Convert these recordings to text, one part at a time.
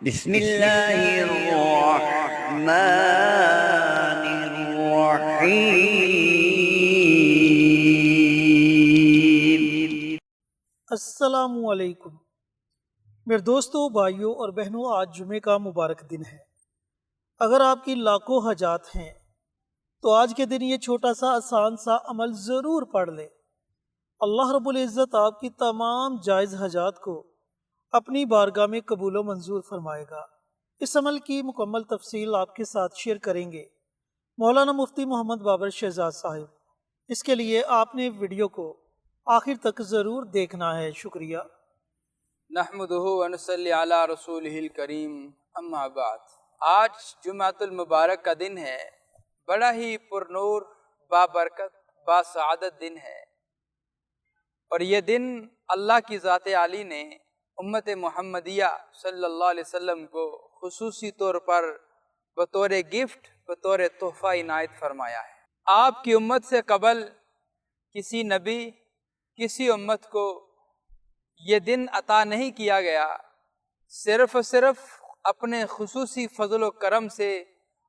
بسم اللہ الرحمن الرحیم۔ السلام علیکم میرے دوستوں، بھائیوں اور بہنوں، آج جمعے کا مبارک دن ہے۔ اگر آپ کی لاکھوں حاجات ہیں تو آج کے دن یہ چھوٹا سا آسان سا عمل ضرور پڑھ لیں۔ اللہ رب العزت آپ کی تمام جائز حاجات کو اپنی بارگاہ میں قبول و منظور فرمائے گا۔ اس عمل کی مکمل تفصیل آپ کے ساتھ شیئر کریں گے مولانا مفتی محمد بابر شہزاد صاحب۔ اس کے لیے آپ نے ویڈیو کو آخر تک ضرور دیکھنا ہے۔ شکریہ۔ نحمدہ ونصلی علی رسولہ الکریم، اما بعد۔ آج جمعۃ المبارک کا دن ہے، بڑا ہی پرنور، بابرکت، باسعادت دن ہے، اور یہ دن اللہ کی ذات عالی نے امت محمدیہ صلی اللہ علیہ وسلم کو خصوصی طور پر بطور گفٹ، بطور تحفہ عنایت فرمایا ہے۔ آپ کی امت سے قبل کسی نبی، کسی امت کو یہ دن عطا نہیں کیا گیا، صرف اپنے خصوصی فضل و کرم سے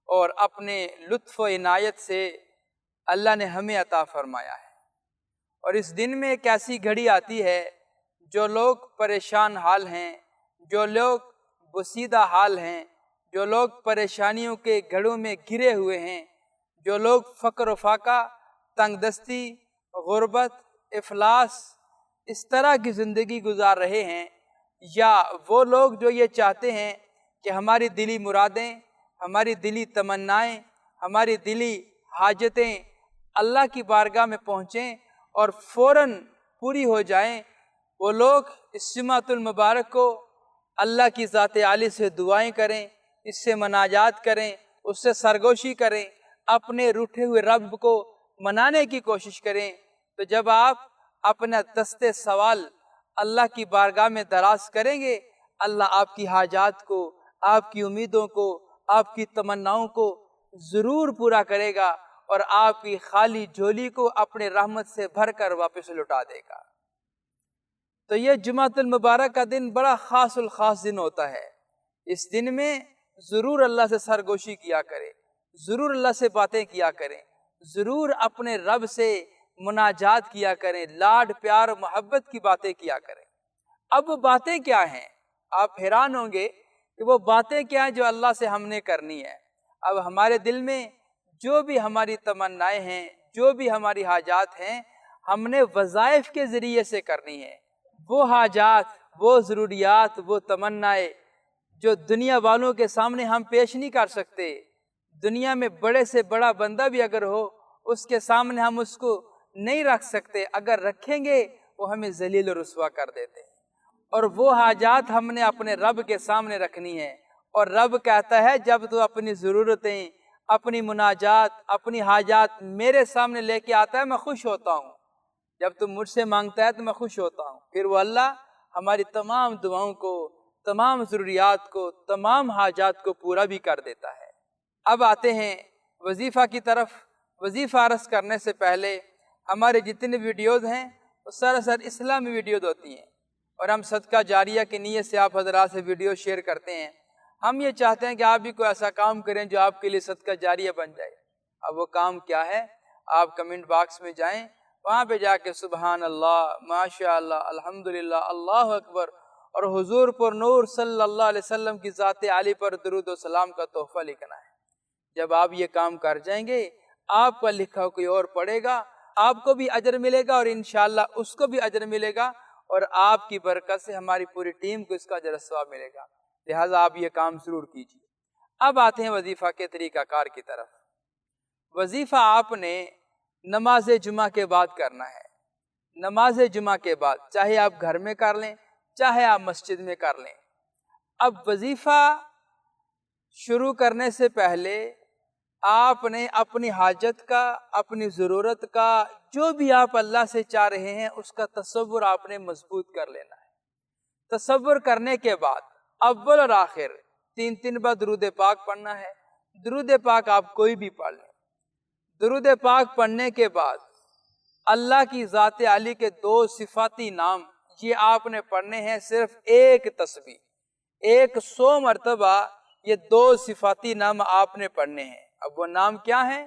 اور اپنے لطف و عنایت سے اللہ نے ہمیں عطا فرمایا ہے۔ اور اس دن میں ایک ایسی گھڑی آتی ہے، جو لوگ پریشان حال ہیں، جو لوگ بسیدہ حال ہیں، جو لوگ پریشانیوں کے گھڑوں میں گھرے ہوئے ہیں، جو لوگ فقر و فاقہ، تنگ دستی، غربت، افلاس، اس طرح کی زندگی گزار رہے ہیں، یا وہ لوگ جو یہ چاہتے ہیں کہ ہماری دلی مرادیں، ہماری دلی تمنائیں، ہماری دلی حاجتیں اللہ کی بارگاہ میں پہنچیں اور فوراً پوری ہو جائیں، وہ لوگ اس جمعۃ المبارک کو اللہ کی ذات عالی سے دعائیں کریں، اس سے مناجات کریں، اس سے سرگوشی کریں، اپنے روٹھے ہوئے رب کو منانے کی کوشش کریں۔ تو جب آپ اپنا دست سوال اللہ کی بارگاہ میں دراز کریں گے، اللہ آپ کی حاجات کو، آپ کی امیدوں کو، آپ کی تمناؤں کو ضرور پورا کرے گا، اور آپ کی خالی جھولی کو اپنے رحمت سے بھر کر واپس لوٹا دے گا۔ تو یہ جمعۃ المبارک کا دن بڑا خاص الخاص دن ہوتا ہے۔ اس دن میں ضرور اللہ سے سرگوشی کیا کریں، ضرور اللہ سے باتیں کیا کریں، ضرور اپنے رب سے مناجات کیا کریں، لاڈ پیار محبت کی باتیں کیا کریں۔ اب وہ باتیں کیا ہیں؟ آپ حیران ہوں گے کہ وہ باتیں کیا ہیں جو اللہ سے ہم نے کرنی ہے۔ اب ہمارے دل میں جو بھی ہماری تمنائیں ہیں، جو بھی ہماری حاجات ہیں، ہم نے وظائف کے ذریعے سے کرنی ہے۔ وہ حاجات، وہ ضروریات، وہ تمنائیں جو دنیا والوں کے سامنے ہم پیش نہیں کر سکتے، دنیا میں بڑے سے بڑا بندہ بھی اگر ہو، اس کے سامنے ہم اس کو نہیں رکھ سکتے، اگر رکھیں گے وہ ہمیں ذلیل و رسوا کر دیتے ہیں۔ اور وہ حاجات ہم نے اپنے رب کے سامنے رکھنی ہے، اور رب کہتا ہے جب تو اپنی ضرورتیں، اپنی مناجات، اپنی حاجات میرے سامنے لے کے آتا ہے، میں خوش ہوتا ہوں۔ جب تم مجھ سے مانگتا ہے تو میں خوش ہوتا ہوں۔ پھر وہ اللہ ہماری تمام دعاؤں کو، تمام ضروریات کو، تمام حاجات کو پورا بھی کر دیتا ہے۔ اب آتے ہیں وظیفہ کی طرف۔ وظیفہ عرض کرنے سے پہلے ہمارے جتنے ویڈیوز ہیں وہ سراسر اسلامی ویڈیوز ہوتی ہیں، اور ہم صدقہ جاریہ کی نیت سے آپ حضرات سے ویڈیو شیئر کرتے ہیں۔ ہم یہ چاہتے ہیں کہ آپ بھی کوئی ایسا کام کریں جو آپ کے لیے صدقہ جاریہ بن جائے۔ اب وہ کام کیا ہے؟ آپ کمنٹ باکس میں جائیں، وہاں پہ جا کے سبحان اللہ، ماشاء اللہ، الحمدللہ، اللہ اکبر، اور حضور پر نور صلی اللہ علیہ وسلم کی ذات عالی پر درود و سلام کا تحفہ لکھنا ہے۔ جب آپ یہ کام کر جائیں گے، آپ کا لکھا کوئی اور پڑھے گا، آپ کو بھی اجر ملے گا، اور انشاءاللہ اس کو بھی اجر ملے گا، اور آپ کی برکت سے ہماری پوری ٹیم کو اس کا اجر ثواب ملے گا۔ لہٰذا آپ یہ کام ضرور کیجیے۔ اب آتے ہیں وظیفہ کے طریقہ کار کی طرف۔ وظیفہ آپ نے نماز جمعہ کے بعد کرنا ہے۔ نماز جمعہ کے بعد، چاہے آپ گھر میں کر لیں، چاہے آپ مسجد میں کر لیں۔ اب وظیفہ شروع کرنے سے پہلے آپ نے اپنی حاجت کا، اپنی ضرورت کا، جو بھی آپ اللہ سے چاہ رہے ہیں، اس کا تصور آپ نے مضبوط کر لینا ہے۔ تصور کرنے کے بعد اول اور آخر 3 بار درود پاک پڑھنا ہے۔ درود پاک آپ کوئی بھی پڑھ لیں۔ درود پاک پڑھنے کے بعد اللہ کی ذات عالی کے 2 صفاتی نام یہ آپ نے پڑھنے ہیں، صرف ایک تسبیح، 100 مرتبہ یہ 2 صفاتی نام آپ نے پڑھنے ہیں۔ اب وہ نام کیا ہیں؟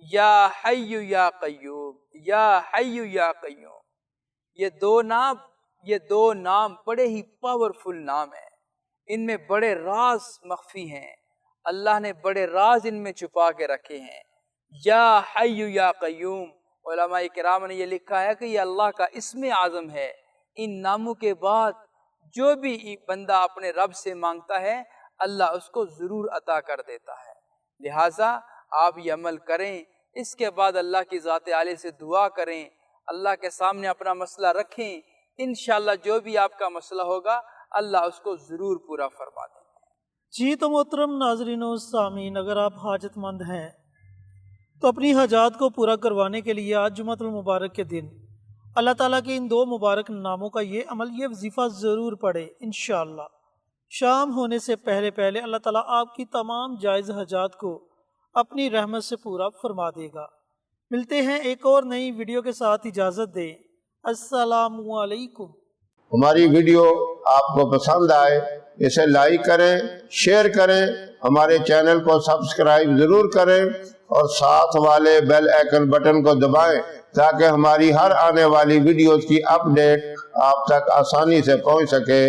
یا حی یا قیوم، یا حی یا قیوم۔ یہ دو نام بڑے ہی پاورفل نام ہیں، ان میں بڑے راز مخفی ہیں، اللہ نے بڑے راز ان میں چھپا کے رکھے ہیں۔ یا حی یا قیوم، علماء کرام نے یہ لکھا ہے کہ یہ اللہ کا اسم اعظم ہے۔ ان ناموں کے بعد جو بھی بندہ اپنے رب سے مانگتا ہے اللہ اس کو ضرور عطا کر دیتا ہے۔ لہٰذا آپ یہ عمل کریں، اس کے بعد اللہ کی ذات عالی سے دعا کریں، اللہ کے سامنے اپنا مسئلہ رکھیں، انشاءاللہ جو بھی آپ کا مسئلہ ہوگا اللہ اس کو ضرور پورا فرما دیں گے۔ جی تو محترم ناظرین و سامعین، اگر آپ حاجت مند ہیں تو اپنی حاجات کو پورا کروانے کے لیے آج جمعۃ المبارک کے دن اللہ تعالیٰ کے ان 2 مبارک ناموں کا یہ عمل، یہ وظیفہ ضرور پڑھیں۔ انشاءاللہ شام ہونے سے پہلے اللہ تعالیٰ آپ کی تمام جائز حاجات کو اپنی رحمت سے پورا فرما دے گا۔ ملتے ہیں ایک اور نئی ویڈیو کے ساتھ، اجازت دیں۔ السلام علیکم۔ ہماری ویڈیو آپ کو پسند آئے اسے لائک کریں، شیئر کریں، ہمارے چینل کو سبسکرائب ضرور کریں اور ساتھ والے بیل آئیکن بٹن کو دبائیں تاکہ ہماری ہر آنے والی ویڈیوز کی اپڈیٹ آپ تک آسانی سے پہنچ سکے۔